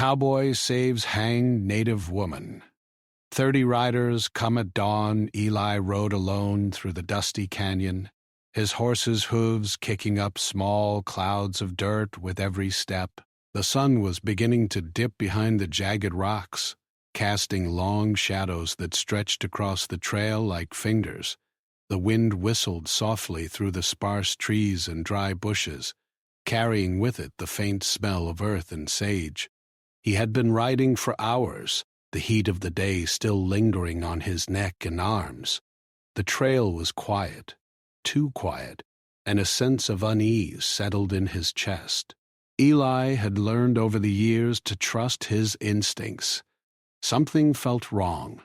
Cowboy saves hanged native woman. 30 riders come at dawn. Eli rode alone through the dusty canyon, his horse's hooves kicking up small clouds of dirt with every step. The sun was beginning to dip behind the jagged rocks, casting long shadows that stretched across the trail like fingers. The wind whistled softly through the sparse trees and dry bushes, carrying with it the faint smell of earth and sage. He had been riding for hours, the heat of the day still lingering on his neck and arms. The trail was quiet, too quiet, and a sense of unease settled in his chest. Eli had learned over the years to trust his instincts. Something felt wrong.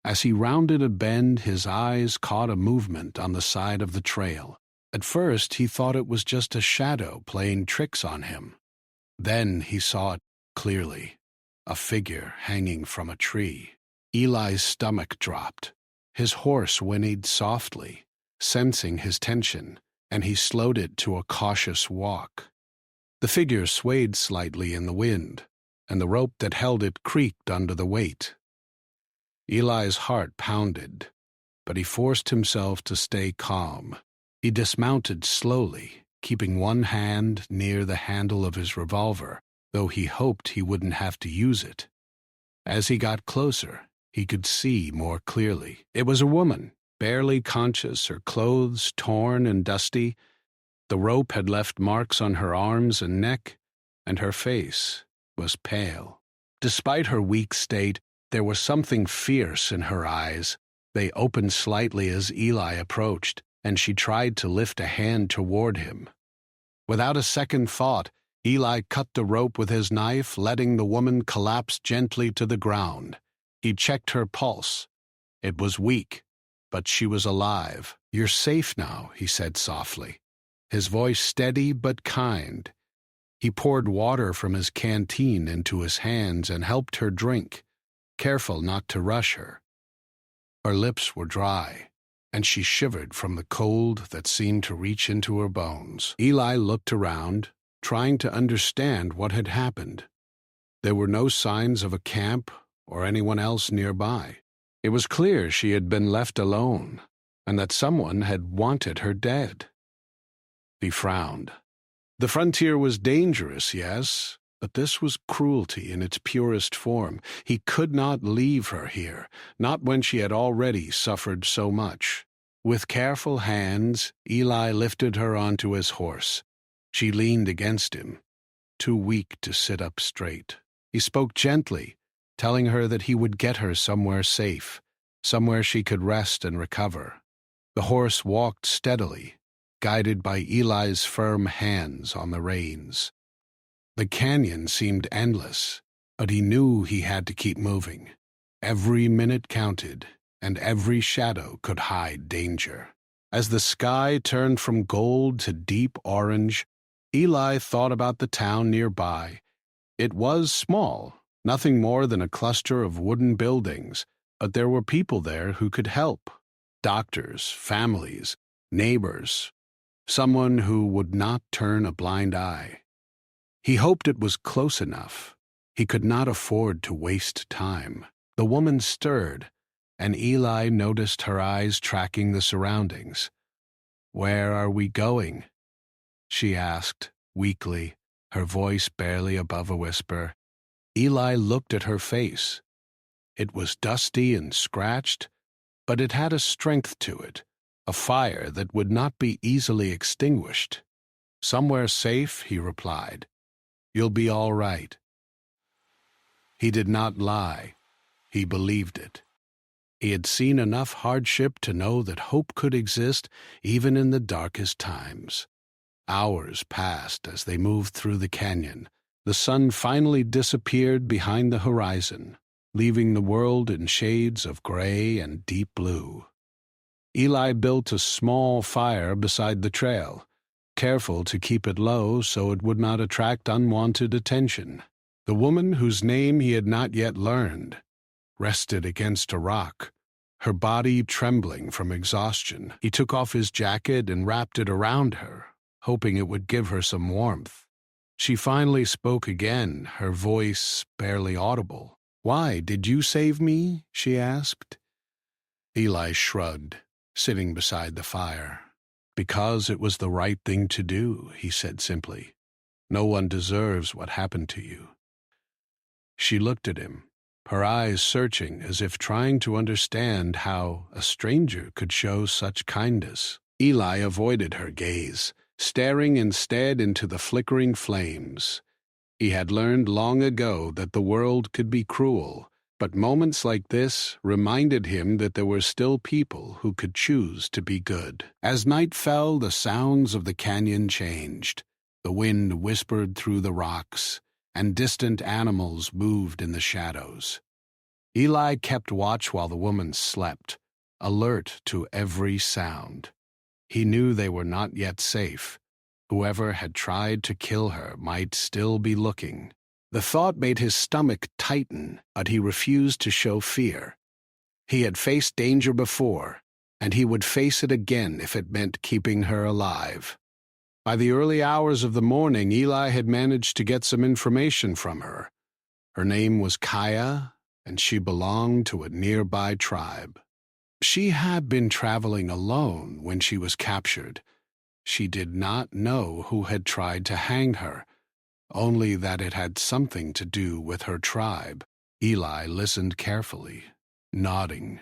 As he rounded a bend, his eyes caught a movement on the side of the trail. At first, he thought it was just a shadow playing tricks on him. Then he saw it clearly, a figure hanging from a tree. Eli's stomach dropped. His horse whinnied softly, sensing his tension, and he slowed it to a cautious walk. The figure swayed slightly in the wind, and the rope that held it creaked under the weight. Eli's heart pounded, but he forced himself to stay calm. He dismounted slowly, keeping one hand near the handle of his revolver, though he hoped he wouldn't have to use it. As he got closer, he could see more clearly. It was a woman, barely conscious, her clothes torn and dusty. The rope had left marks on her arms and neck, and her face was pale. Despite her weak state, there was something fierce in her eyes. They opened slightly as Eli approached, and she tried to lift a hand toward him. Without a second thought, Eli cut the rope with his knife, letting the woman collapse gently to the ground. He checked her pulse. It was weak, but she was alive. "You're safe now," he said softly, his voice steady but kind. He poured water from his canteen into his hands and helped her drink, careful not to rush her. Her lips were dry, and she shivered from the cold that seemed to reach into her bones. Eli looked around, trying to understand what had happened. There were no signs of a camp or anyone else nearby. It was clear she had been left alone, and that someone had wanted her dead. He frowned. The frontier was dangerous, yes, but this was cruelty in its purest form. He could not leave her here, not when she had already suffered so much. With careful hands, Eli lifted her onto his horse. She leaned against him, too weak to sit up straight. He spoke gently, telling her that he would get her somewhere safe, somewhere she could rest and recover. The horse walked steadily, guided by Eli's firm hands on the reins. The canyon seemed endless, but he knew he had to keep moving. Every minute counted, and every shadow could hide danger. As the sky turned from gold to deep orange, Eli thought about the town nearby. It was small, nothing more than a cluster of wooden buildings, but there were people there who could help. Doctors, families, neighbors, someone who would not turn a blind eye. He hoped it was close enough. He could not afford to waste time. The woman stirred, and Eli noticed her eyes tracking the surroundings. "Where are we going?" she asked, weakly, her voice barely above a whisper. Eli looked at her face. It was dusty and scratched, but it had a strength to it, a fire that would not be easily extinguished. "Somewhere safe," he replied. "You'll be all right." He did not lie. He believed it. He had seen enough hardship to know that hope could exist even in the darkest times. Hours passed as they moved through the canyon. The sun finally disappeared behind the horizon, leaving the world in shades of gray and deep blue. Eli built a small fire beside the trail, careful to keep it low so it would not attract unwanted attention. The woman, whose name he had not yet learned, rested against a rock, her body trembling from exhaustion. He took off his jacket and wrapped it around her, hoping it would give her some warmth. She finally spoke again, her voice barely audible. "Why, did you save me?" she asked. Eli shrugged, sitting beside the fire. "Because it was the right thing to do," he said simply. "No one deserves what happened to you." She looked at him, her eyes searching as if trying to understand how a stranger could show such kindness. Eli avoided her gaze, staring instead into the flickering flames. He had learned long ago that the world could be cruel, but moments like this reminded him that there were still people who could choose to be good. As night fell, the sounds of the canyon changed. The wind whispered through the rocks, and distant animals moved in the shadows. Eli kept watch while the woman slept, alert to every sound. He knew they were not yet safe. Whoever had tried to kill her might still be looking. The thought made his stomach tighten, but he refused to show fear. He had faced danger before, and he would face it again if it meant keeping her alive. By the early hours of the morning, Eli had managed to get some information from her. Her name was Kaya, and she belonged to a nearby tribe. She had been traveling alone when she was captured. She did not know who had tried to hang her, only that it had something to do with her tribe. Eli listened carefully, nodding.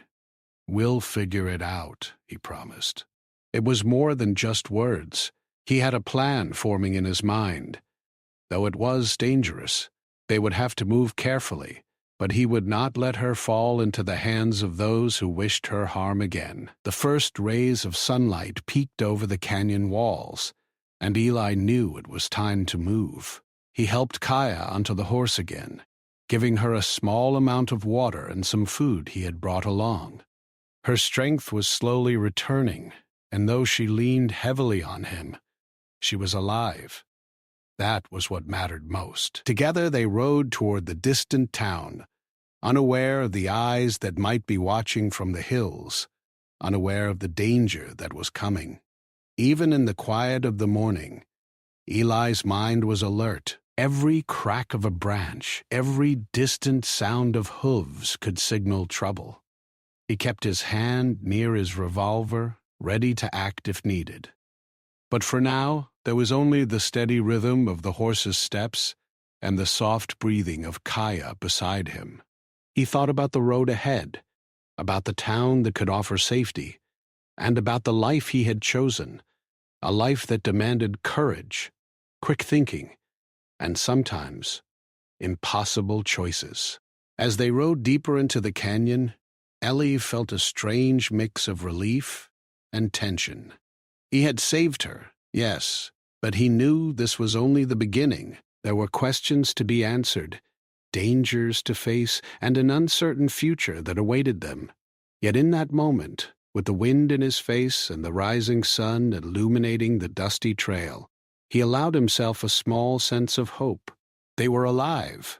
"We'll figure it out," he promised. It was more than just words. He had a plan forming in his mind. Though it was dangerous, they would have to move carefully, but he would not let her fall into the hands of those who wished her harm again. The first rays of sunlight peeked over the canyon walls, and Eli knew it was time to move. He helped Kaya onto the horse again, giving her a small amount of water and some food he had brought along. Her strength was slowly returning, and though she leaned heavily on him, she was alive. That was what mattered most. Together they rode toward the distant town, unaware of the eyes that might be watching from the hills, unaware of the danger that was coming. Even in the quiet of the morning, Eli's mind was alert. Every crack of a branch, every distant sound of hooves could signal trouble. He kept his hand near his revolver, ready to act if needed. But for now, there was only the steady rhythm of the horse's steps and the soft breathing of Kaya beside him. He thought about the road ahead, about the town that could offer safety, and about the life he had chosen, a life that demanded courage, quick thinking, and sometimes impossible choices. As they rode deeper into the canyon, Ellie felt a strange mix of relief and tension. He had saved her, yes, but he knew this was only the beginning. There were questions to be answered, dangers to face, and an uncertain future that awaited them. Yet in that moment, with the wind in his face and the rising sun illuminating the dusty trail, he allowed himself a small sense of hope. They were alive.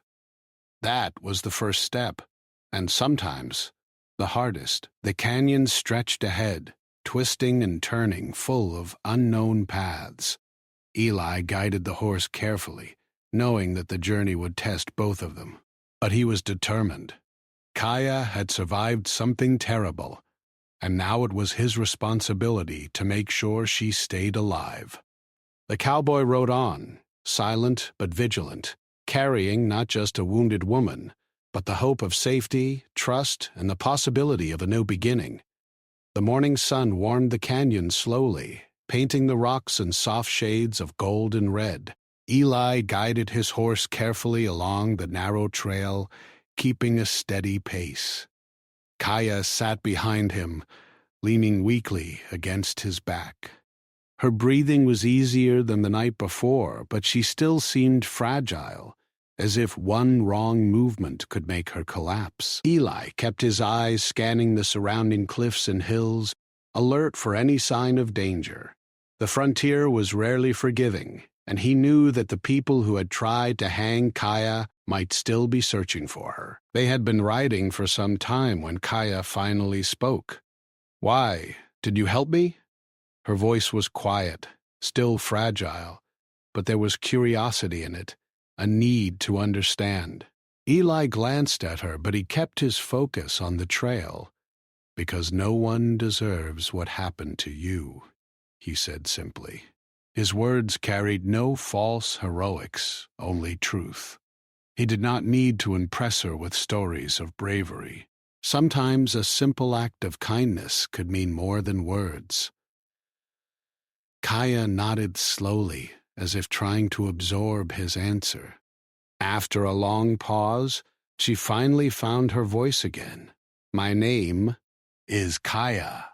That was the first step, and sometimes the hardest. The canyon stretched ahead, twisting and turning, full of unknown paths. Eli guided the horse carefully, knowing that the journey would test both of them. But he was determined. Kaya had survived something terrible, and now it was his responsibility to make sure she stayed alive. The cowboy rode on, silent but vigilant, carrying not just a wounded woman, but the hope of safety, trust, and the possibility of a new beginning. The morning sun warmed the canyon slowly, painting the rocks in soft shades of gold and red. Eli guided his horse carefully along the narrow trail, keeping a steady pace. Kaya sat behind him, leaning weakly against his back. Her breathing was easier than the night before, but she still seemed fragile, as if one wrong movement could make her collapse. Eli kept his eyes scanning the surrounding cliffs and hills, alert for any sign of danger. The frontier was rarely forgiving, and he knew that the people who had tried to hang Kaya might still be searching for her. They had been riding for some time when Kaya finally spoke. "Why? Did you help me?" Her voice was quiet, still fragile, but there was curiosity in it, a need to understand. Eli glanced at her, but he kept his focus on the trail. "Because no one deserves what happened to you," he said simply. His words carried no false heroics, only truth. He did not need to impress her with stories of bravery. Sometimes a simple act of kindness could mean more than words. Kaya nodded slowly, as if trying to absorb his answer. After a long pause, she finally found her voice again. "My name is Kaya.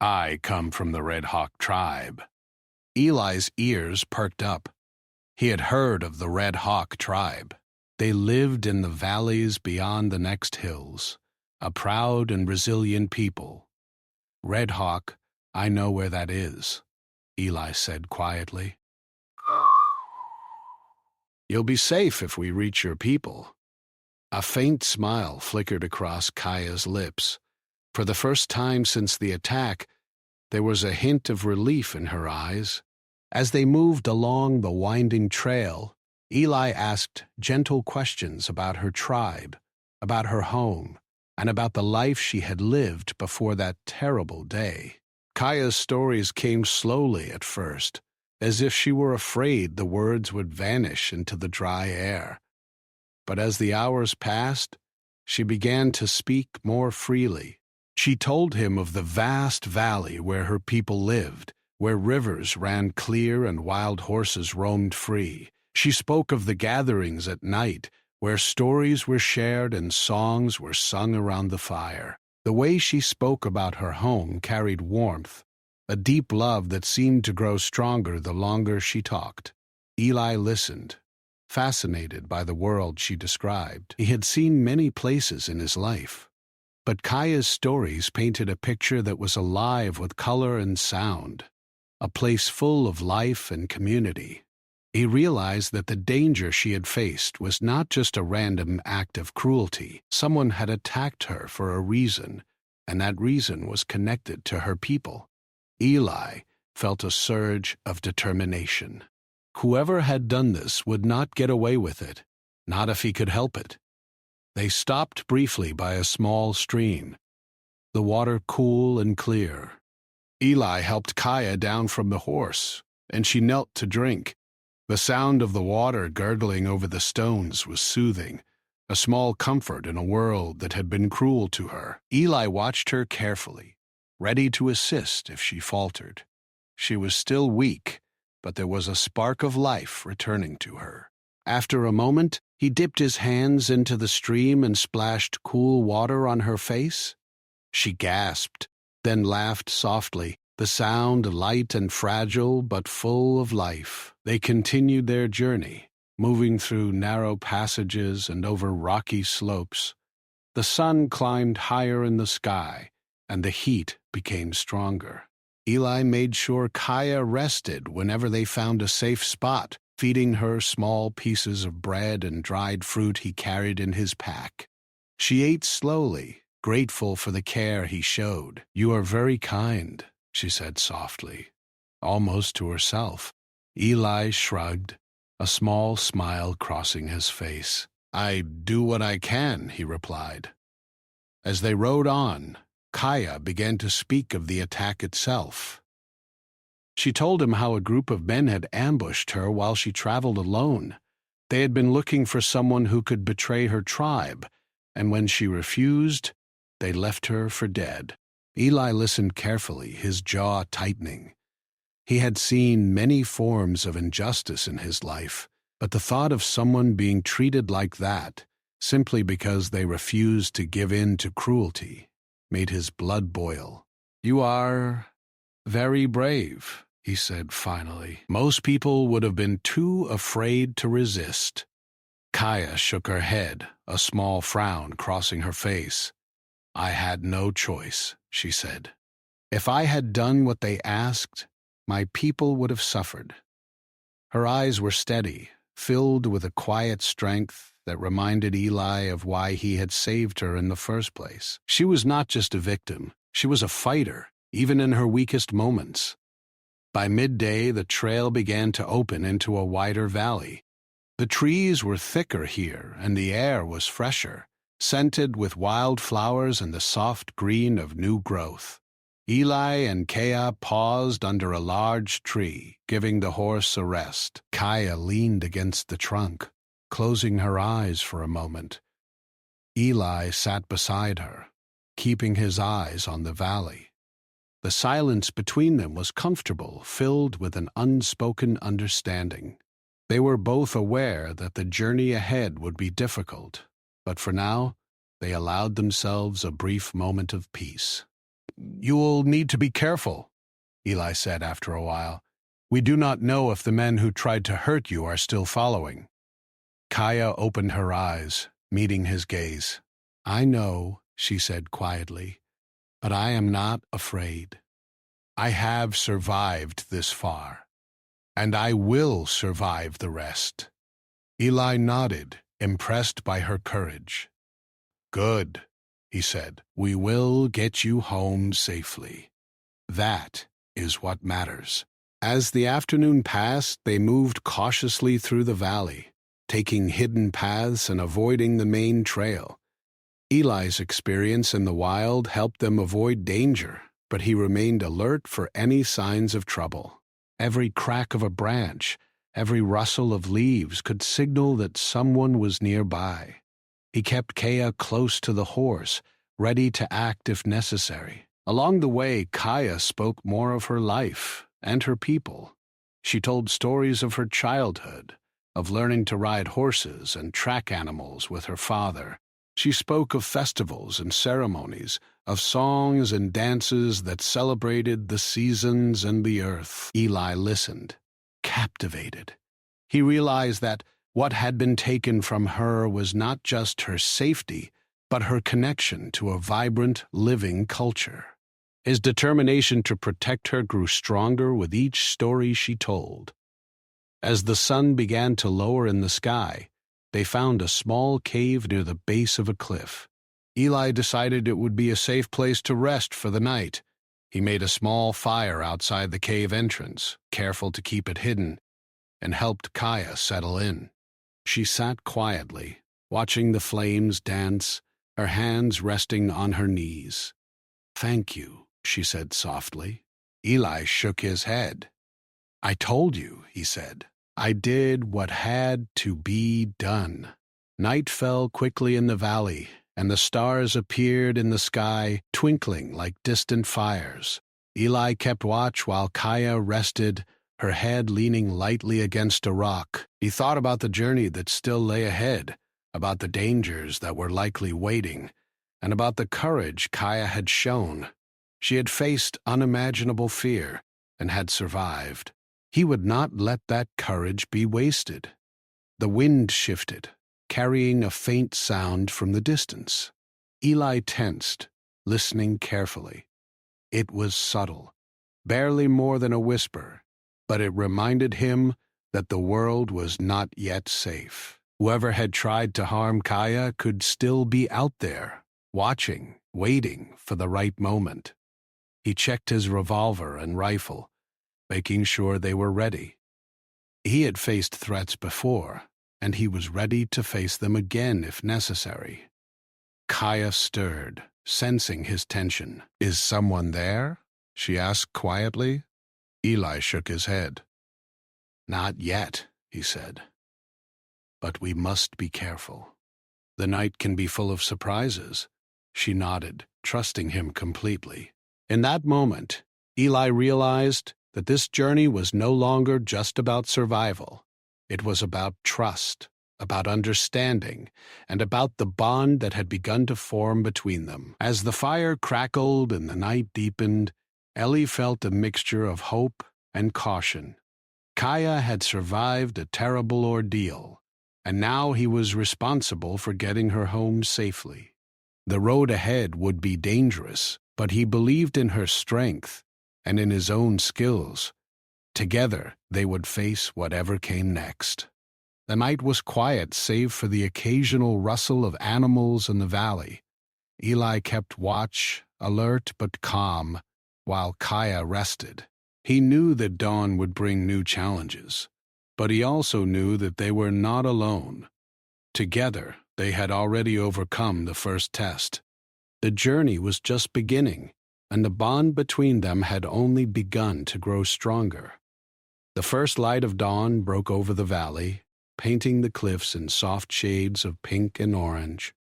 I come from the Red Hawk tribe." Eli's ears perked up. He had heard of the Red Hawk tribe. They lived in the valleys beyond the next hills, a proud and resilient people. "Red Hawk, I know where that is," Eli said quietly. "You'll be safe if we reach your people." A faint smile flickered across Kaya's lips. For the first time since the attack, there was a hint of relief in her eyes. As they moved along the winding trail, Eli asked gentle questions about her tribe, about her home, and about the life she had lived before that terrible day. Kaya's stories came slowly at first, as if she were afraid the words would vanish into the dry air. But as the hours passed, she began to speak more freely. She told him of the vast valley where her people lived, where rivers ran clear and wild horses roamed free. She spoke of the gatherings at night, where stories were shared and songs were sung around the fire. The way she spoke about her home carried warmth, a deep love that seemed to grow stronger the longer she talked. Eli listened, fascinated by the world she described. He had seen many places in his life, but Kaya's stories painted a picture that was alive with color and sound, a place full of life and community. He realized that the danger she had faced was not just a random act of cruelty. Someone had attacked her for a reason, and that reason was connected to her people. Eli felt a surge of determination. Whoever had done this would not get away with it, not if he could help it. They stopped briefly by a small stream, the water cool and clear. Eli helped Kaya down from the horse, and she knelt to drink. The sound of the water gurgling over the stones was soothing, a small comfort in a world that had been cruel to her. Eli watched her carefully, ready to assist if she faltered. She was still weak, but there was a spark of life returning to her. After a moment, he dipped his hands into the stream and splashed cool water on her face. She gasped, then laughed softly, the sound light and fragile but full of life. They continued their journey, moving through narrow passages and over rocky slopes. The sun climbed higher in the sky, and the heat became stronger. Eli made sure Kaya rested whenever they found a safe spot, feeding her small pieces of bread and dried fruit he carried in his pack. She ate slowly, grateful for the care he showed. "You are very kind," she said softly, almost to herself. Eli shrugged, a small smile crossing his face. "I do what I can," he replied. As they rode on, Kaya began to speak of the attack itself. She told him how a group of men had ambushed her while she traveled alone. They had been looking for someone who could betray her tribe, and when she refused, they left her for dead. Eli listened carefully, his jaw tightening. He had seen many forms of injustice in his life, but the thought of someone being treated like that, simply because they refused to give in to cruelty, made his blood boil. "You are very brave," he said finally. "Most people would have been too afraid to resist." Kaya shook her head, a small frown crossing her face. "I had no choice," she said. "If I had done what they asked, my people would have suffered." Her eyes were steady, filled with a quiet strength that reminded Eli of why he had saved her in the first place. She was not just a victim, she was a fighter, even in her weakest moments. By midday, the trail began to open into a wider valley. The trees were thicker here, and the air was fresher, scented with wild flowers and the soft green of new growth. Eli and Kaya paused under a large tree, giving the horse a rest. Kaya leaned against the trunk, closing her eyes for a moment. Eli sat beside her, keeping his eyes on the valley. The silence between them was comfortable, filled with an unspoken understanding. They were both aware that the journey ahead would be difficult, but for now, they allowed themselves a brief moment of peace. "You'll need to be careful," Eli said after a while. "We do not know if the men who tried to hurt you are still following." Kaya opened her eyes, meeting his gaze. "I know," she said quietly, "but I am not afraid. I have survived this far, and I will survive the rest." Eli nodded, impressed by her courage. "Good," he said. "We will get you home safely. That is what matters." As the afternoon passed, they moved cautiously through the valley, taking hidden paths and avoiding the main trail. Eli's experience in the wild helped them avoid danger, but he remained alert for any signs of trouble. Every crack of a branch, every rustle of leaves could signal that someone was nearby. He kept Kaya close to the horse, ready to act if necessary. Along the way, Kaya spoke more of her life and her people. She told stories of her childhood, of learning to ride horses and track animals with her father. She spoke of festivals and ceremonies, of songs and dances that celebrated the seasons and the earth. Eli listened, captivated. He realized that what had been taken from her was not just her safety, but her connection to a vibrant, living culture. His determination to protect her grew stronger with each story she told. As the sun began to lower in the sky, they found a small cave near the base of a cliff. Eli decided it would be a safe place to rest for the night. He made a small fire outside the cave entrance, careful to keep it hidden, and helped Kaya settle in. She sat quietly, watching the flames dance, her hands resting on her knees. "Thank you," she said softly. Eli shook his head. "I told you," he said. "I did what had to be done." Night fell quickly in the valley, and the stars appeared in the sky, twinkling like distant fires. Eli kept watch while Kaya rested, her head leaning lightly against a rock. He thought about the journey that still lay ahead, about the dangers that were likely waiting, and about the courage Kaya had shown. She had faced unimaginable fear and had survived. He would not let that courage be wasted. The wind shifted, carrying a faint sound from the distance. Eli tensed, listening carefully. It was subtle, barely more than a whisper, but it reminded him that the world was not yet safe. Whoever had tried to harm Kaya could still be out there, watching, waiting for the right moment. He checked his revolver and rifle, making sure they were ready. He had faced threats before, and he was ready to face them again if necessary. Kaya stirred, sensing his tension. "Is someone there?" she asked quietly. Eli shook his head. "Not yet," he said. "But we must be careful. The night can be full of surprises." She nodded, trusting him completely. In that moment, Eli realized that this journey was no longer just about survival. It was about trust, about understanding, and about the bond that had begun to form between them. As the fire crackled and the night deepened, Ellie felt a mixture of hope and caution. Kaya had survived a terrible ordeal, and now he was responsible for getting her home safely. The road ahead would be dangerous, but he believed in her strength and in his own skills. Together, they would face whatever came next. The night was quiet save for the occasional rustle of animals in the valley. Eli kept watch, alert but calm, while Kaya rested. He knew that dawn would bring new challenges, but he also knew that they were not alone. Together, they had already overcome the first test. The journey was just beginning, and the bond between them had only begun to grow stronger. The first light of dawn broke over the valley, painting the cliffs in soft shades of pink and orange.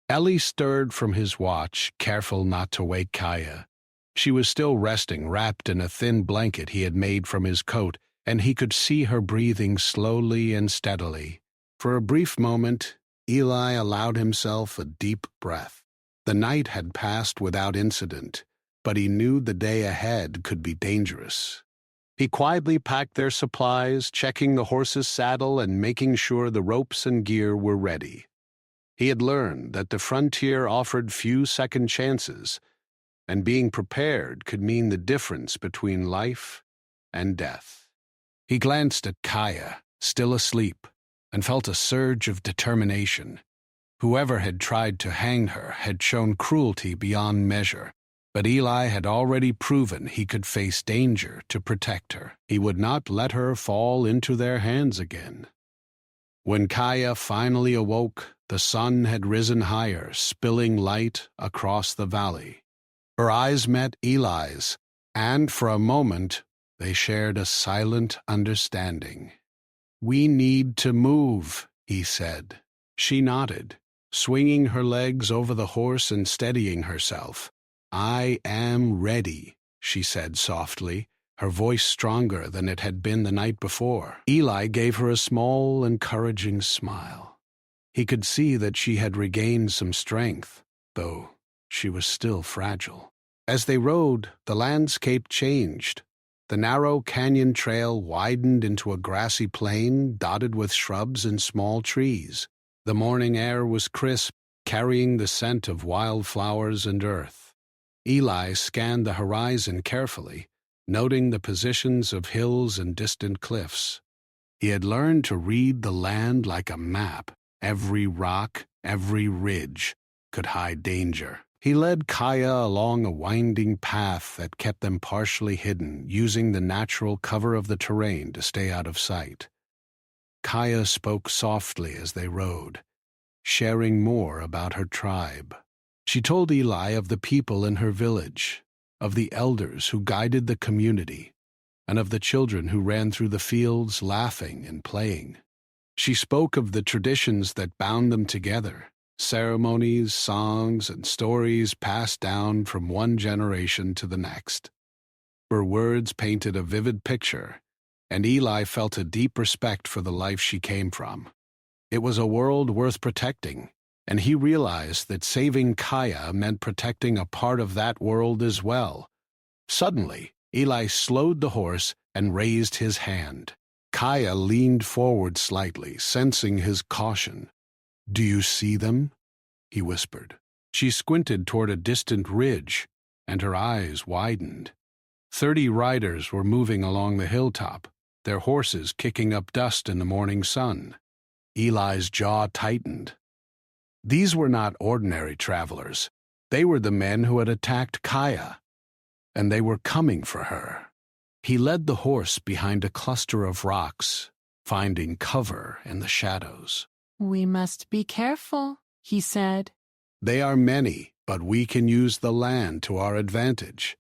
Ellie stirred from his watch, careful not to wake Kaya. She was still resting, wrapped in a thin blanket he had made from his coat, and he could see her breathing slowly and steadily. For a brief moment, Eli allowed himself a deep breath. The night had passed without incident, but he knew the day ahead could be dangerous. He quietly packed their supplies, checking the horse's saddle and making sure the ropes and gear were ready. He had learned that the frontier offered few second chances, and being prepared could mean the difference between life and death. He glanced at Kaya, still asleep, and felt a surge of determination. Whoever had tried to hang her had shown cruelty beyond measure, but Eli had already proven he could face danger to protect her. He would not let her fall into their hands again. When Kaya finally awoke, the sun had risen higher, spilling light across the valley. Her eyes met Eli's, and for a moment they shared a silent understanding. "We need to move," he said. She nodded, swinging her legs over the horse and steadying herself. "I am ready," she said softly, her voice stronger than it had been the night before. Eli gave her a small, encouraging smile. He could see that she had regained some strength, though she was still fragile. As they rode, the landscape changed. The narrow canyon trail widened into a grassy plain dotted with shrubs and small trees. The morning air was crisp, carrying the scent of wildflowers and earth. Eli scanned the horizon carefully, noting the positions of hills and distant cliffs. He had learned to read the land like a map. Every rock, every ridge could hide danger. He led Kaya along a winding path that kept them partially hidden, using the natural cover of the terrain to stay out of sight. Kaya spoke softly as they rode, sharing more about her tribe. She told Eli of the people in her village, of the elders who guided the community, and of the children who ran through the fields laughing and playing. She spoke of the traditions that bound them together, ceremonies, songs, and stories passed down from one generation to the next. Her words painted a vivid picture, and Eli felt a deep respect for the life she came from. It was a world worth protecting, and he realized that saving Kaya meant protecting a part of that world as well. Suddenly, Eli slowed the horse and raised his hand. Kaya leaned forward slightly, sensing his caution. "Do you see them?" he whispered. She squinted toward a distant ridge, and her eyes widened. 30 riders were moving along the hilltop, their horses kicking up dust in the morning sun. Eli's jaw tightened. These were not ordinary travelers. They were the men who had attacked Kaya, and they were coming for her. He led the horse behind a cluster of rocks, finding cover in the shadows. "We must be careful," he said. "They are many, but we can use the land to our advantage."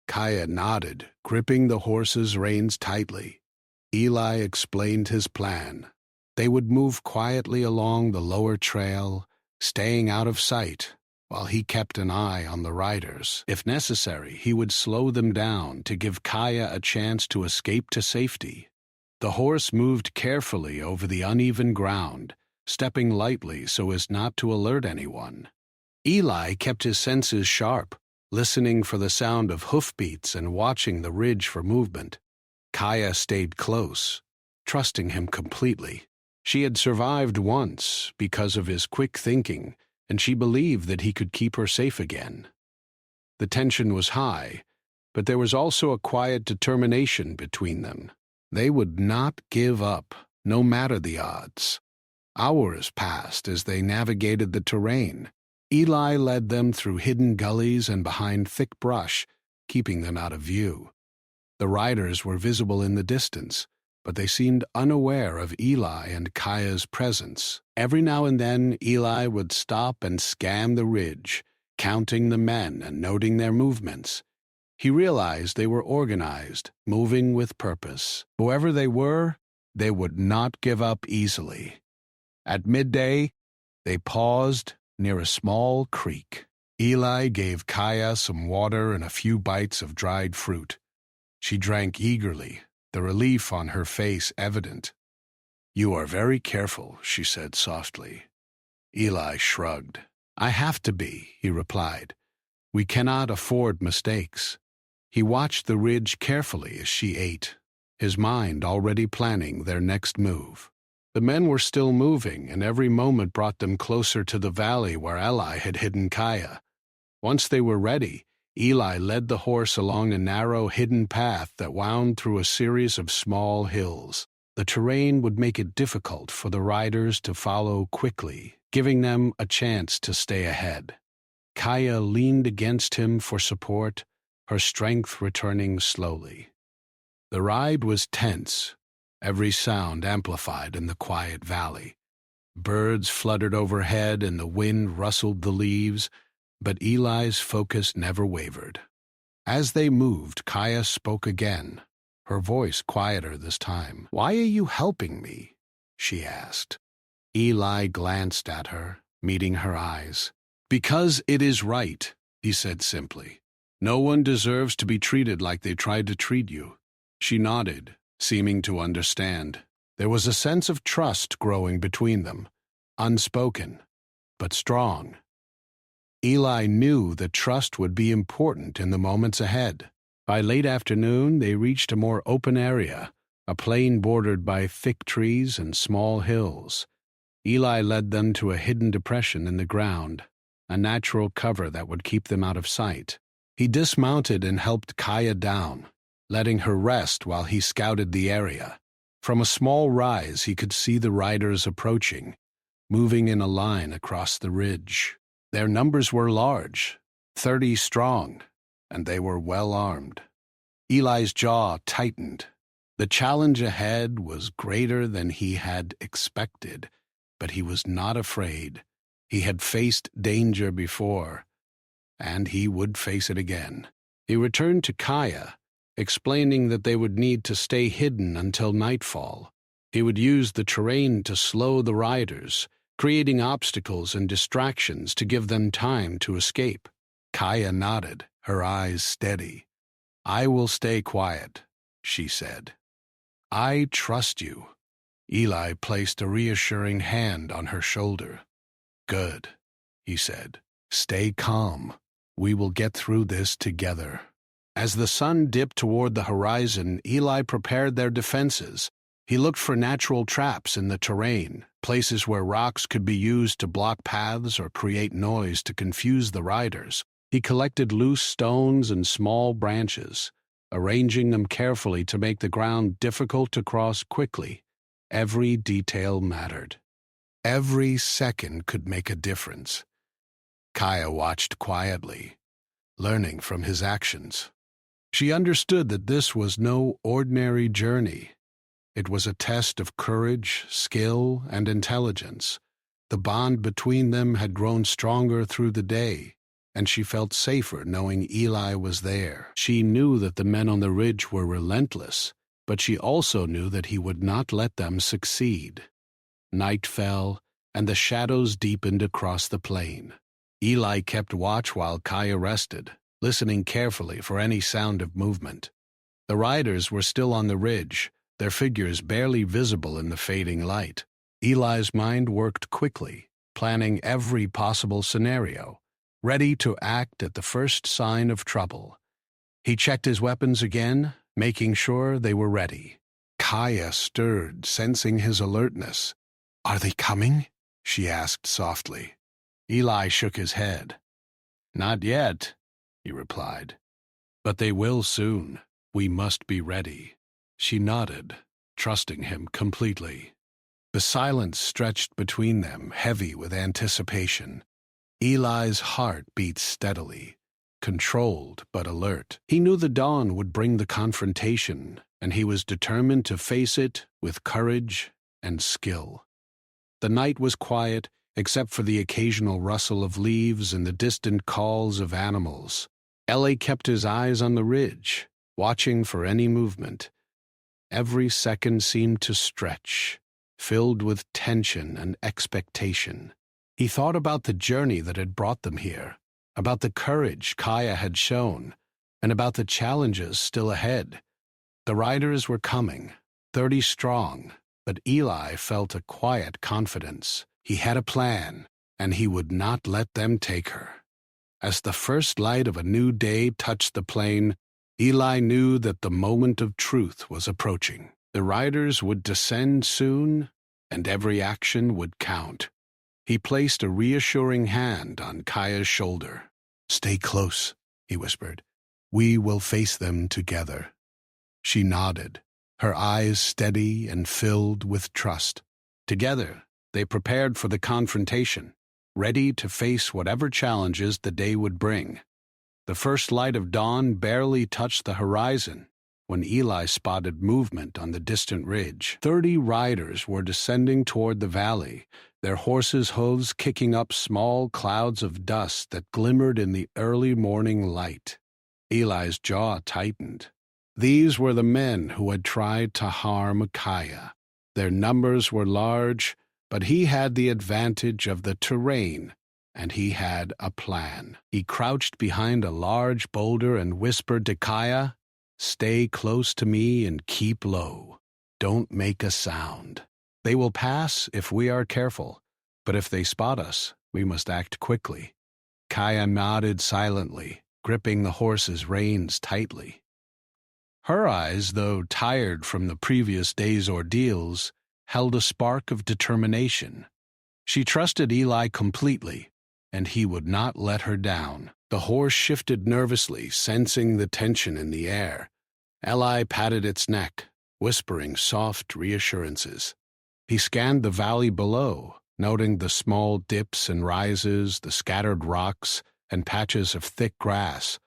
Kaya nodded, gripping the horse's reins tightly. Eli explained his plan. They would move quietly along the lower trail, staying out of sight, while he kept an eye on the riders. If necessary, he would slow them down to give Kaya a chance to escape to safety. The horse moved carefully over the uneven ground, stepping lightly so as not to alert anyone. Eli kept his senses sharp, listening for the sound of hoofbeats and watching the ridge for movement. Kaya stayed close, trusting him completely. She had survived once because of his quick thinking, and she believed that he could keep her safe again. The tension was high, but there was also a quiet determination between them. They would not give up, no matter the odds. Hours passed as they navigated the terrain. Eli led them through hidden gullies and behind thick brush, keeping them out of view. The riders were visible in the distance, but they seemed unaware of Eli and Kaya's presence. Every now and then, Eli would stop and scan the ridge, counting the men and noting their movements. He realized they were organized, moving with purpose. Whoever they were, they would not give up easily. At midday, they paused near a small creek. Eli gave Kaya some water and a few bites of dried fruit. She drank eagerly, the relief on her face evident. "You are very careful," she said softly. Eli shrugged. "I have to be," he replied. "We cannot afford mistakes." He watched the ridge carefully as she ate, his mind already planning their next move. The men were still moving, and every moment brought them closer to the valley where Eli had hidden Kaya. Once they were ready, Eli led the horse along a narrow, hidden path that wound through a series of small hills. The terrain would make it difficult for the riders to follow quickly, giving them a chance to stay ahead. Kaya leaned against him for support, her strength returning slowly. The ride was tense, every sound amplified in the quiet valley. Birds fluttered overhead and the wind rustled the leaves, but Eli's focus never wavered. As they moved, Kaya spoke again, her voice quieter this time. "Why are you helping me?" she asked. Eli glanced at her, meeting her eyes. "Because it is right," he said simply. "No one deserves to be treated like they tried to treat you." She nodded, seeming to understand. There was a sense of trust growing between them, unspoken, but strong. Eli knew that trust would be important in the moments ahead. By late afternoon, they reached a more open area, a plain bordered by thick trees and small hills. Eli led them to a hidden depression in the ground, a natural cover that would keep them out of sight. He dismounted and helped Kaya down, letting her rest while he scouted the area. From a small rise, he could see the riders approaching, moving in a line across the ridge. Their numbers were large, 30 strong, and they were well armed. Eli's jaw tightened. The challenge ahead was greater than he had expected, but he was not afraid. He had faced danger before, and he would face it again. He returned to Kaya, explaining that they would need to stay hidden until nightfall. He would use the terrain to slow the riders, creating obstacles and distractions to give them time to escape. Kaya nodded, her eyes steady. "I will stay quiet," she said. "I trust you." Eli placed a reassuring hand on her shoulder. "Good," he said. "Stay calm. We will get through this together." As the sun dipped toward the horizon, Eli prepared their defenses. He looked for natural traps in the terrain, places where rocks could be used to block paths or create noise to confuse the riders. He collected loose stones and small branches, arranging them carefully to make the ground difficult to cross quickly. Every detail mattered. Every second could make a difference. Kaya watched quietly, learning from his actions. She understood that this was no ordinary journey. It was a test of courage, skill, and intelligence. The bond between them had grown stronger through the day, and she felt safer knowing Eli was there. She knew that the men on the ridge were relentless, but she also knew that he would not let them succeed. Night fell, and the shadows deepened across the plain. Eli kept watch while Kaya rested, listening carefully for any sound of movement. The riders were still on the ridge, their figures barely visible in the fading light. Eli's mind worked quickly, planning every possible scenario, ready to act at the first sign of trouble. He checked his weapons again, making sure they were ready. Kaya stirred, sensing his alertness. "Are they coming?" she asked softly. Eli shook his head. "Not yet," he replied. "But they will soon. We must be ready." She nodded, trusting him completely. The silence stretched between them, heavy with anticipation. Eli's heart beat steadily, controlled but alert. He knew the dawn would bring the confrontation, and he was determined to face it with courage and skill. The night was quiet, except for the occasional rustle of leaves and the distant calls of animals. Ellie kept his eyes on the ridge, watching for any movement. Every second seemed to stretch, filled with tension and expectation. He thought about the journey that had brought them here, about the courage Kaya had shown, and about the challenges still ahead. The riders were coming, 30 strong, but Eli felt a quiet confidence. He had a plan, and he would not let them take her. As the first light of a new day touched the plain, Eli knew that the moment of truth was approaching. The riders would descend soon, and every action would count. He placed a reassuring hand on Kaya's shoulder. "Stay close," he whispered. "We will face them together." She nodded, her eyes steady and filled with trust. Together, they prepared for the confrontation, ready to face whatever challenges the day would bring. The first light of dawn barely touched the horizon when Eli spotted movement on the distant ridge. 30 riders were descending toward the valley, their horses' hooves kicking up small clouds of dust that glimmered in the early morning light. Eli's jaw tightened. These were the men who had tried to harm Kaya. Their numbers were large, but he had the advantage of the terrain, and he had a plan. He crouched behind a large boulder and whispered to Kaya, "Stay close to me and keep low. Don't make a sound. They will pass if we are careful, but if they spot us, we must act quickly." Kaya nodded silently, gripping the horse's reins tightly. Her eyes, though tired from the previous day's ordeals, held a spark of determination. She trusted Eli completely, and he would not let her down. The horse shifted nervously, sensing the tension in the air. Eli patted its neck, whispering soft reassurances. He scanned the valley below, noting the small dips and rises, the scattered rocks, and patches of thick grass.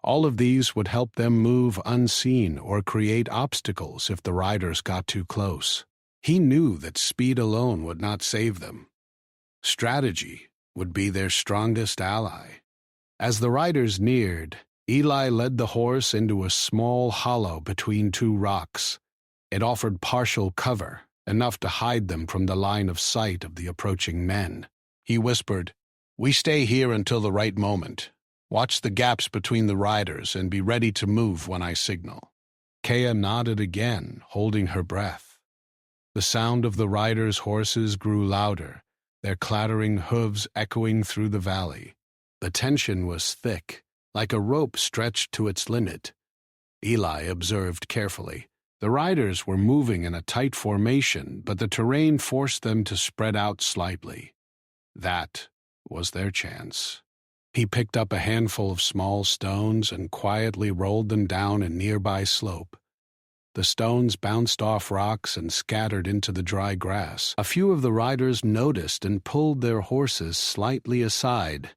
All of these would help them move unseen or create obstacles if the riders got too close. He knew that speed alone would not save them. Strategy would be their strongest ally. As the riders neared, Eli led the horse into a small hollow between two rocks. It offered partial cover, enough to hide them from the line of sight of the approaching men. He whispered, "We stay here until the right moment. Watch the gaps between the riders and be ready to move when I signal." Kaya nodded again, holding her breath. The sound of the riders' horses grew louder, their clattering hooves echoing through the valley. The tension was thick, like a rope stretched to its limit. Eli observed carefully. The riders were moving in a tight formation, but the terrain forced them to spread out slightly. That was their chance. He picked up a handful of small stones and quietly rolled them down a nearby slope. The stones bounced off rocks and scattered into the dry grass. A few of the riders noticed and pulled their horses slightly aside,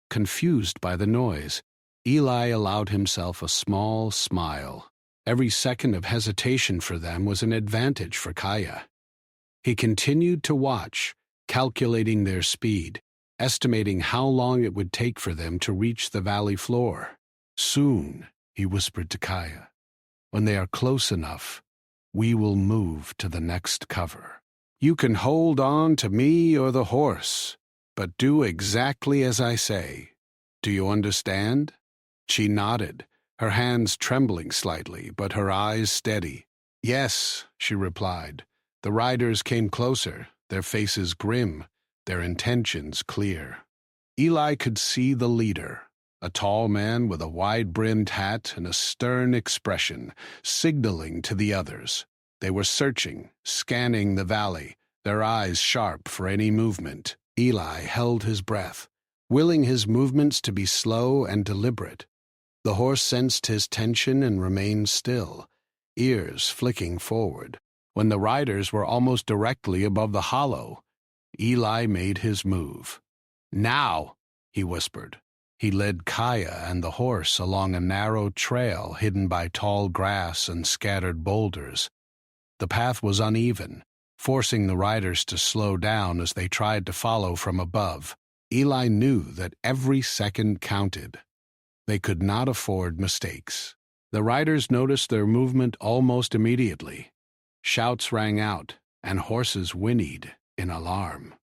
confused by the noise. Eli allowed himself a small smile. Every second of hesitation for them was an advantage for Kaya. He continued to watch, calculating their speed, estimating how long it would take for them to reach the valley floor. "Soon," he whispered to Kaya. "When they are close enough, we will move to the next cover. You can hold on to me or the horse, but do exactly as I say. Do you understand?" She nodded, her hands trembling slightly, but her eyes steady. "Yes," she replied. The riders came closer, their faces grim, their intentions clear. Eli could see the leader, a tall man with a wide-brimmed hat and a stern expression, signaling to the others. They were searching, scanning the valley, their eyes sharp for any movement. Eli held his breath, willing his movements to be slow and deliberate. The horse sensed his tension and remained still, ears flicking forward. When the riders were almost directly above the hollow, Eli made his move. "Now," he whispered. He led Kaya and the horse along a narrow trail hidden by tall grass and scattered boulders. The path was uneven, forcing the riders to slow down as they tried to follow from above. Eli knew that every second counted. They could not afford mistakes. The riders noticed their movement almost immediately. Shouts rang out, and horses whinnied in alarm.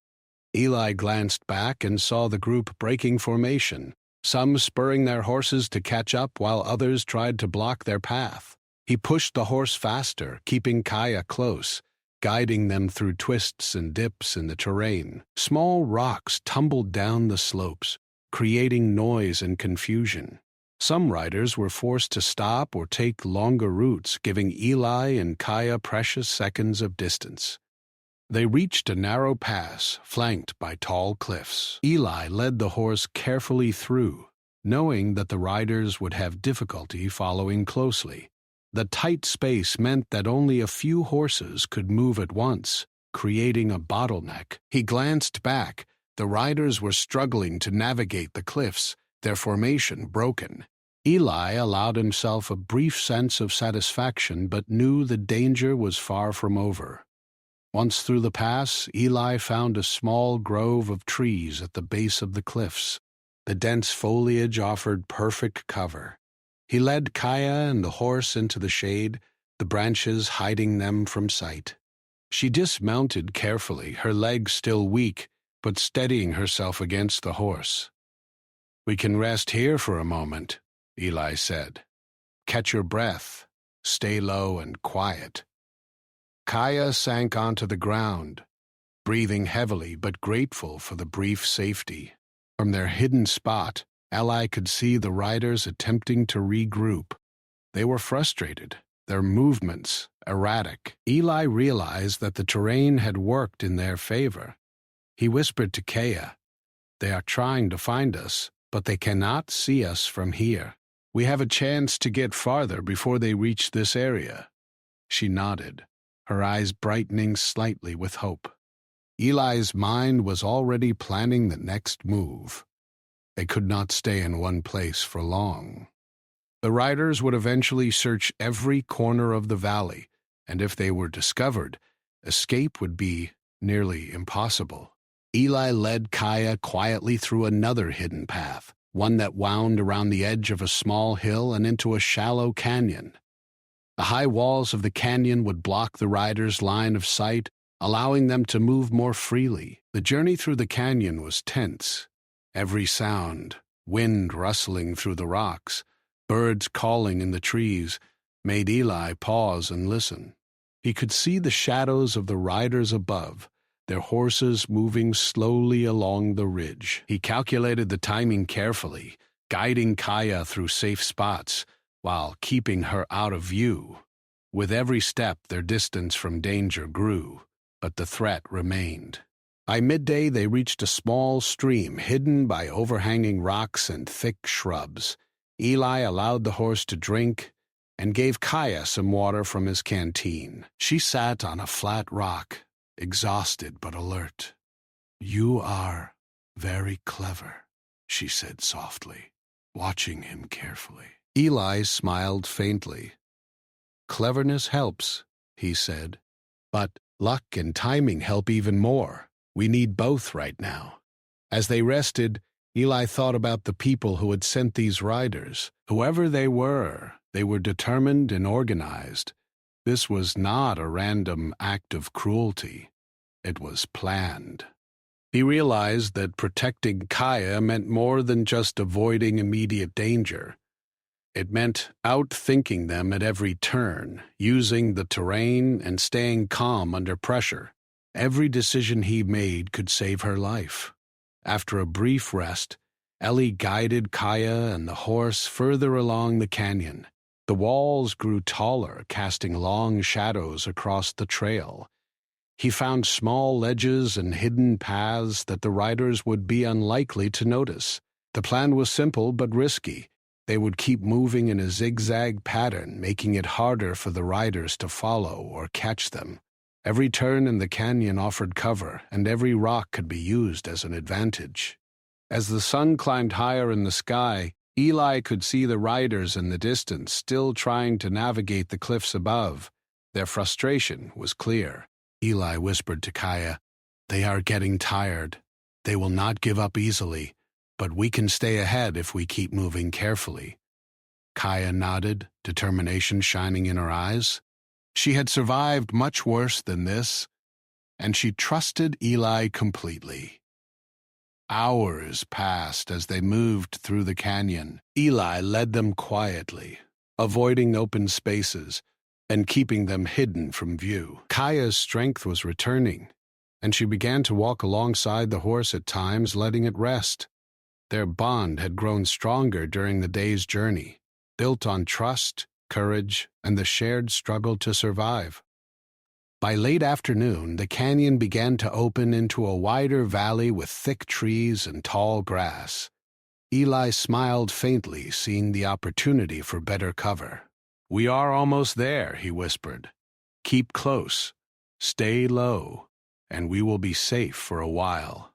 Eli glanced back and saw the group breaking formation, some spurring their horses to catch up while others tried to block their path. He pushed the horse faster, keeping Kaya close, guiding them through twists and dips in the terrain. Small rocks tumbled down the slopes, creating noise and confusion. Some riders were forced to stop or take longer routes, giving Eli and Kaya precious seconds of distance. They reached a narrow pass, flanked by tall cliffs. Eli led the horse carefully through, knowing that the riders would have difficulty following closely. The tight space meant that only a few horses could move at once, creating a bottleneck. He glanced back. The riders were struggling to navigate the cliffs, their formation broken. Eli allowed himself a brief sense of satisfaction but knew the danger was far from over. Once through the pass, Eli found a small grove of trees at the base of the cliffs. The dense foliage offered perfect cover. He led Kaya and the horse into the shade, the branches hiding them from sight. She dismounted carefully, her legs still weak, but steadying herself against the horse. "We can rest here for a moment," Eli said. "Catch your breath, stay low and quiet." Kaya sank onto the ground, breathing heavily but grateful for the brief safety. From their hidden spot, Eli could see the riders attempting to regroup. They were frustrated, their movements erratic. Eli realized that the terrain had worked in their favor. He whispered to Kaya, "They are trying to find us, but they cannot see us from here. We have a chance to get farther before they reach this area." She nodded, her eyes brightening slightly with hope. Eli's mind was already planning the next move. They could not stay in one place for long. The riders would eventually search every corner of the valley, and if they were discovered, escape would be nearly impossible. Eli led Kaya quietly through another hidden path, one that wound around the edge of a small hill and into a shallow canyon. The high walls of the canyon would block the riders' line of sight, allowing them to move more freely. The journey through the canyon was tense. Every sound, wind rustling through the rocks, birds calling in the trees, made Eli pause and listen. He could see the shadows of the riders above, their horses moving slowly along the ridge. He calculated the timing carefully, guiding Kaya through safe spots while keeping her out of view. With every step, their distance from danger grew, but the threat remained. By midday, they reached a small stream hidden by overhanging rocks and thick shrubs. Eli allowed the horse to drink and gave Kaya some water from his canteen. She sat on a flat rock, exhausted but alert. "You are very clever," she said softly, watching him carefully. Eli smiled faintly. "Cleverness helps," he said, "but luck and timing help even more. We need both right now." As they rested, Eli thought about the people who had sent these riders. Whoever they were determined and organized. This was not a random act of cruelty. It was planned. He realized that protecting Kaya meant more than just avoiding immediate danger. It meant outthinking them at every turn, using the terrain and staying calm under pressure. Every decision he made could save her life. After a brief rest, Ellie guided Kaya and the horse further along the canyon. The walls grew taller, casting long shadows across the trail. He found small ledges and hidden paths that the riders would be unlikely to notice. The plan was simple but risky. They would keep moving in a zigzag pattern, making it harder for the riders to follow or catch them. Every turn in the canyon offered cover, and every rock could be used as an advantage. As the sun climbed higher in the sky, Eli could see the riders in the distance still trying to navigate the cliffs above. Their frustration was clear. Eli whispered to Kaya, "They are getting tired. They will not give up easily, but we can stay ahead if we keep moving carefully." Kaya nodded, determination shining in her eyes. She had survived much worse than this, and she trusted Eli completely. Hours passed as they moved through the canyon. Eli led them quietly, avoiding open spaces and keeping them hidden from view. Kaya's strength was returning, and she began to walk alongside the horse at times, letting it rest. Their bond had grown stronger during the day's journey, built on trust, courage, and the shared struggle to survive. By late afternoon, the canyon began to open into a wider valley with thick trees and tall grass. Eli smiled faintly, seeing the opportunity for better cover. "We are almost there," he whispered. "Keep close, stay low, and we will be safe for a while."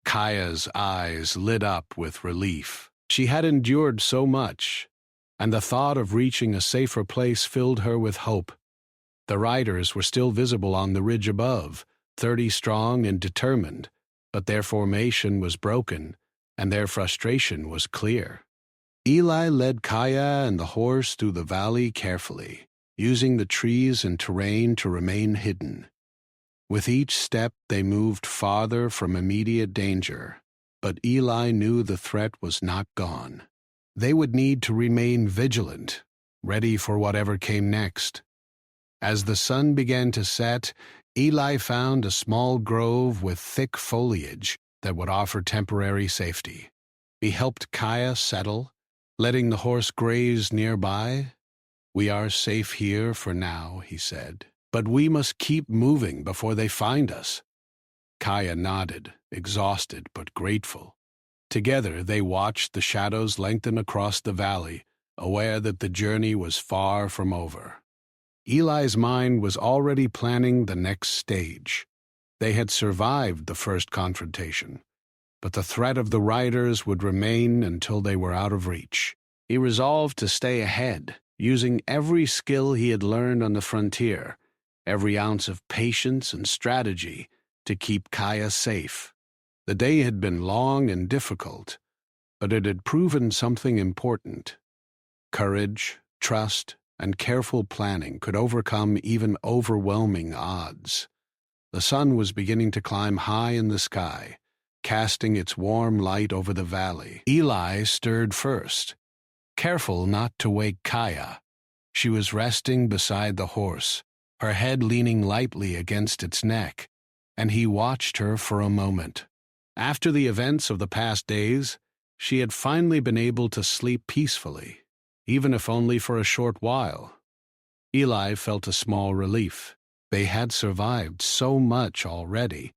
Kaya's eyes lit up with relief. She had endured so much, and the thought of reaching a safer place filled her with hope. The riders were still visible on the ridge above, 30 strong and determined, but their formation was broken, and their frustration was clear. Eli led Kaya and the horse through the valley carefully, using the trees and terrain to remain hidden. With each step, they moved farther from immediate danger, but Eli knew the threat was not gone. They would need to remain vigilant, ready for whatever came next. As the sun began to set, Eli found a small grove with thick foliage that would offer temporary safety. He helped Kaya settle, letting the horse graze nearby. "We are safe here for now," he said, "but we must keep moving before they find us." Kaya nodded, exhausted but grateful. Together they watched the shadows lengthen across the valley, aware that the journey was far from over. Eli's mind was already planning the next stage. They had survived the first confrontation, but the threat of the riders would remain until they were out of reach. He resolved to stay ahead, using every skill he had learned on the frontier, every ounce of patience and strategy to keep Kaya safe. The day had been long and difficult, but it had proven something important. Courage, trust, and careful planning could overcome even overwhelming odds. The sun was beginning to climb high in the sky, casting its warm light over the valley. Eli stirred first, careful not to wake Kaya. She was resting beside the horse, her head leaning lightly against its neck, and he watched her for a moment. After the events of the past days, she had finally been able to sleep peacefully, even if only for a short while. Eli felt a small relief. They had survived so much already,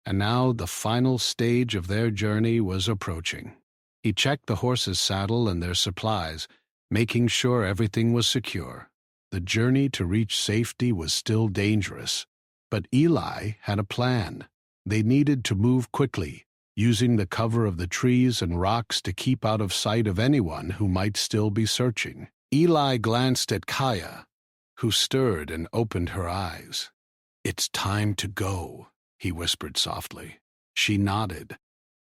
and now the final stage of their journey was approaching. He checked the horse's saddle and their supplies, making sure everything was secure. The journey to reach safety was still dangerous, but Eli had a plan. They needed to move quickly, using the cover of the trees and rocks to keep out of sight of anyone who might still be searching. Eli glanced at Kaya, who stirred and opened her eyes. "It's time to go," he whispered softly. She nodded,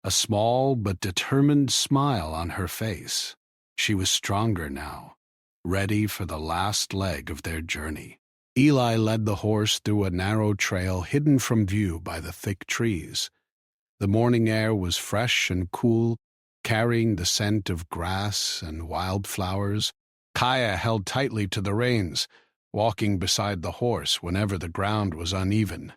a small but determined smile on her face. She was stronger now, ready for the last leg of their journey. Eli led the horse through a narrow trail hidden from view by the thick trees. The morning air was fresh and cool, carrying the scent of grass and wildflowers. Kaya held tightly to the reins, walking beside the horse whenever the ground was uneven.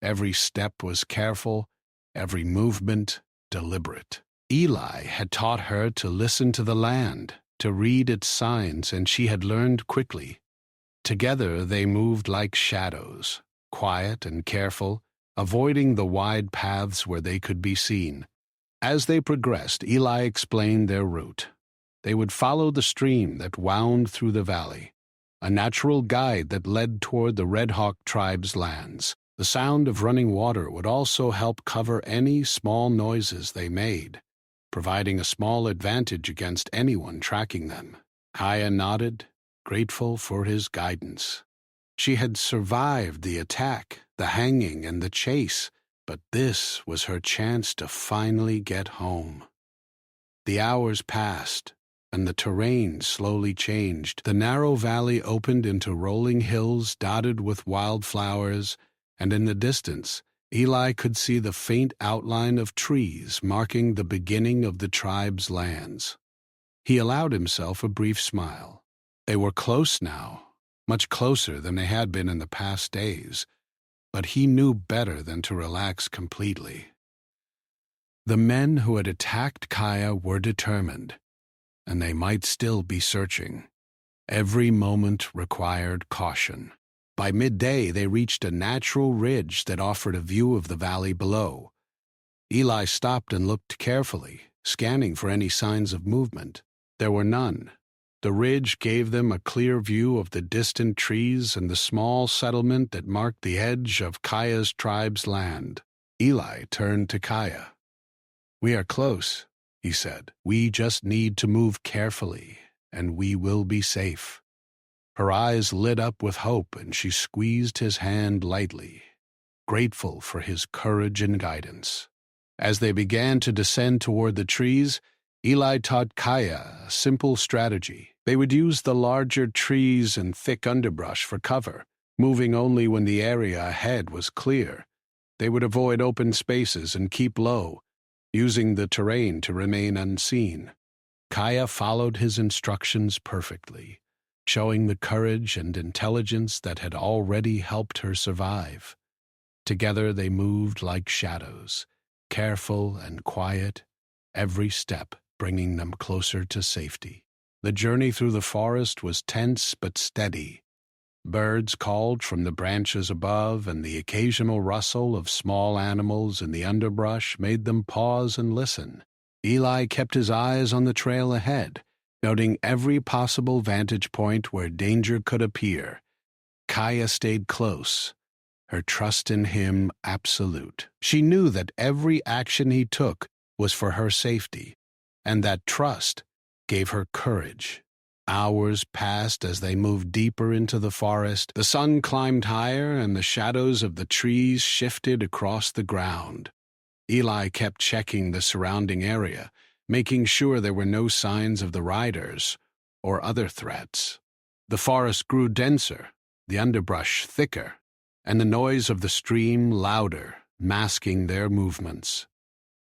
Every step was careful, every movement deliberate. Eli had taught her to listen to the land, to read its signs, and she had learned quickly. Together they moved like shadows, quiet and careful, avoiding the wide paths where they could be seen. As they progressed, Eli explained their route. They would follow the stream that wound through the valley, a natural guide that led toward the Red Hawk tribe's lands. The sound of running water would also help cover any small noises they made, providing a small advantage against anyone tracking them. Kaya nodded, grateful for his guidance. She had survived the attack, the hanging, and the chase, but this was her chance to finally get home. The hours passed, and the terrain slowly changed. The narrow valley opened into rolling hills dotted with wildflowers, and in the distance, Eli could see the faint outline of trees marking the beginning of the tribe's lands. He allowed himself a brief smile. They were close now, much closer than they had been in the past days, but he knew better than to relax completely. The men who had attacked Kaya were determined, and they might still be searching. Every moment required caution. By midday, they reached a natural ridge that offered a view of the valley below. Eli stopped and looked carefully, scanning for any signs of movement. There were none. The ridge gave them a clear view of the distant trees and the small settlement that marked the edge of Kaya's tribe's land. Eli turned to Kaya. "We are close," he said. "We just need to move carefully, and we will be safe." Her eyes lit up with hope, and she squeezed his hand lightly, grateful for his courage and guidance. As they began to descend toward the trees, Eli taught Kaya a simple strategy. They would use the larger trees and thick underbrush for cover, moving only when the area ahead was clear. They would avoid open spaces and keep low, using the terrain to remain unseen. Kaya followed his instructions perfectly, showing the courage and intelligence that had already helped her survive. Together they moved like shadows, careful and quiet, every step bringing them closer to safety. The journey through the forest was tense but steady. Birds called from the branches above, and the occasional rustle of small animals in the underbrush made them pause and listen. Eli kept his eyes on the trail ahead, noting every possible vantage point where danger could appear. Kaya stayed close, her trust in him absolute. She knew that every action he took was for her safety, and that trust gave her courage. Hours passed as they moved deeper into the forest. The sun climbed higher, and the shadows of the trees shifted across the ground. Eli kept checking the surrounding area, making sure there were no signs of the riders or other threats. The forest grew denser, the underbrush thicker, and the noise of the stream louder, masking their movements.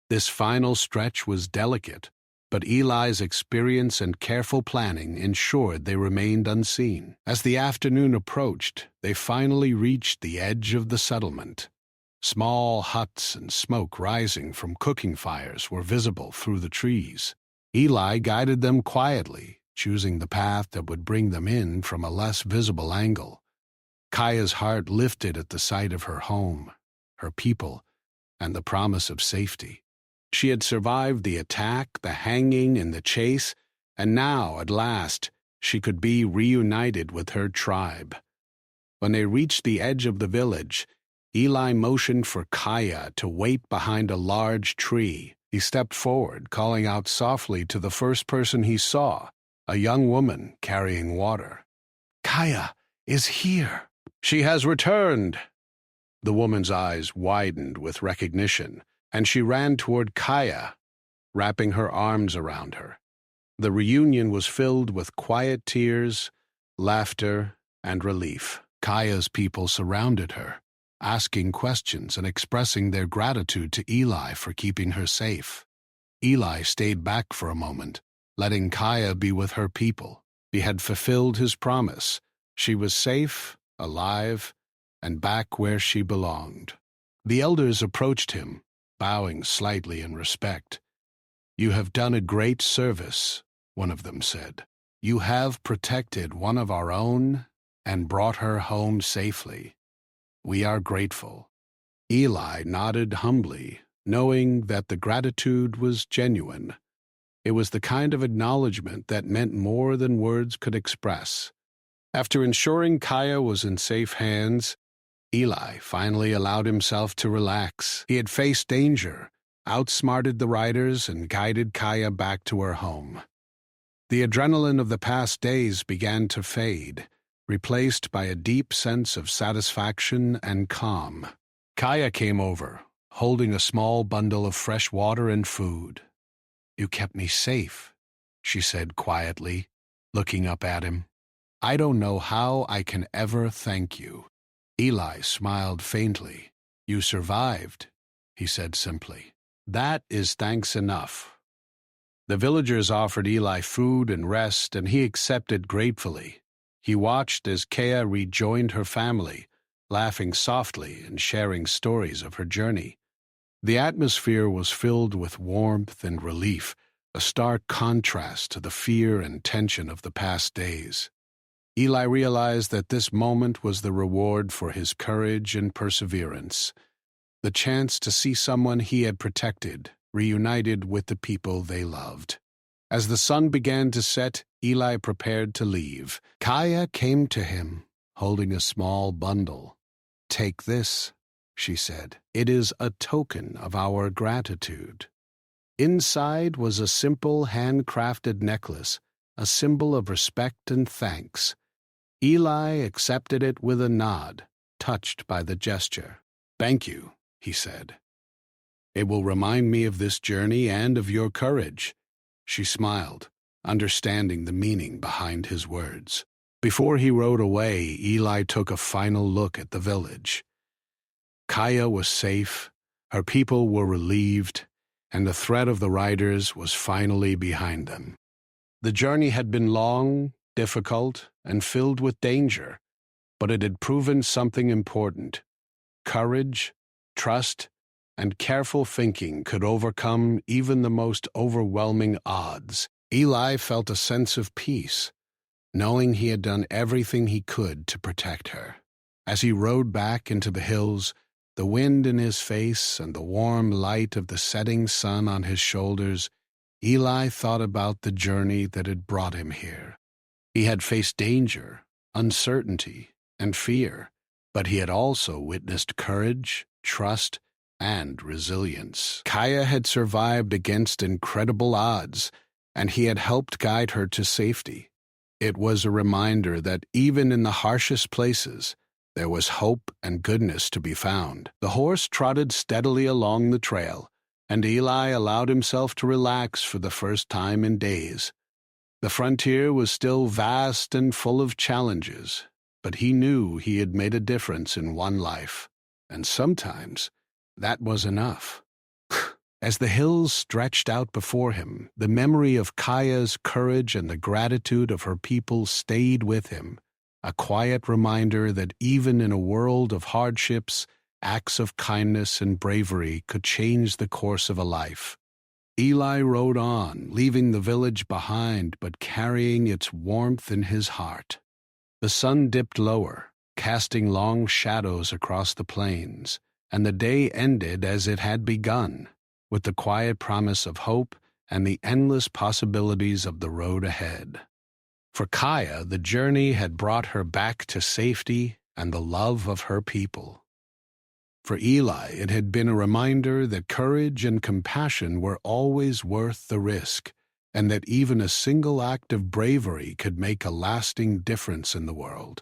This final stretch was delicate, but Eli's experience and careful planning ensured they remained unseen. As the afternoon approached, they finally reached the edge of the settlement. Small huts and smoke rising from cooking fires were visible through the trees. Eli guided them quietly, choosing the path that would bring them in from a less visible angle. Kaya's heart lifted at the sight of her home, her people, and the promise of safety. She had survived the attack, the hanging, and the chase, and now, at last, she could be reunited with her tribe. When they reached the edge of the village, Eli motioned for Kaya to wait behind a large tree. He stepped forward, calling out softly to the first person he saw, a young woman carrying water. "Kaya is here." "She has returned." The woman's eyes widened with recognition, and she ran toward Kaya, wrapping her arms around her. The reunion was filled with quiet tears, laughter, and relief. Kaya's people surrounded her, asking questions and expressing their gratitude to Eli for keeping her safe. Eli stayed back for a moment, letting Kaya be with her people. He had fulfilled his promise. She was safe, alive, and back where she belonged. The elders approached him, bowing slightly in respect. "You have done a great service," one of them said. "You have protected one of our own and brought her home safely. We are grateful." Eli nodded humbly, knowing that the gratitude was genuine. It was the kind of acknowledgement that meant more than words could express. After ensuring Kaya was in safe hands, Eli finally allowed himself to relax. He had faced danger, outsmarted the riders and guided Kaya back to her home. The adrenaline of the past days began to fade, replaced by a deep sense of satisfaction and calm. Kaya came over, holding a small bundle of fresh water and food. "You kept me safe," she said quietly, looking up at him. "I don't know how I can ever thank you." Eli smiled faintly. "You survived," he said simply. "That is thanks enough." The villagers offered Eli food and rest, and he accepted gratefully. He watched as Kaya rejoined her family, laughing softly and sharing stories of her journey. The atmosphere was filled with warmth and relief, a stark contrast to the fear and tension of the past days. Eli realized that this moment was the reward for his courage and perseverance, the chance to see someone he had protected reunited with the people they loved. As the sun began to set, Eli prepared to leave. Kaya came to him, holding a small bundle. "Take this," she said. "It is a token of our gratitude." Inside was a simple handcrafted necklace, a symbol of respect and thanks. Eli accepted it with a nod, touched by the gesture. "Thank you," he said. "It will remind me of this journey and of your courage." She smiled, understanding the meaning behind his words. Before he rode away, Eli took a final look at the village. Kaya was safe, her people were relieved, and the threat of the riders was finally behind them. The journey had been long, difficult, and filled with danger, but it had proven something important. Courage, trust, and careful thinking could overcome even the most overwhelming odds. Eli felt a sense of peace, knowing he had done everything he could to protect her. As he rode back into the hills, the wind in his face and the warm light of the setting sun on his shoulders, Eli thought about the journey that had brought him here. He had faced danger, uncertainty, and fear, but he had also witnessed courage, trust, and resilience. Kaya had survived against incredible odds, and he had helped guide her to safety. It was a reminder that even in the harshest places, there was hope and goodness to be found. The horse trotted steadily along the trail, and Eli allowed himself to relax for the first time in days. The frontier was still vast and full of challenges, but he knew he had made a difference in one life, and sometimes that was enough. As the hills stretched out before him, the memory of Kaya's courage and the gratitude of her people stayed with him, a quiet reminder that even in a world of hardships, acts of kindness and bravery could change the course of a life. Eli rode on, leaving the village behind but carrying its warmth in his heart. The sun dipped lower, casting long shadows across the plains, and the day ended as it had begun, with the quiet promise of hope and the endless possibilities of the road ahead. For Kaya, the journey had brought her back to safety and the love of her people. For Eli, it had been a reminder that courage and compassion were always worth the risk, and that even a single act of bravery could make a lasting difference in the world.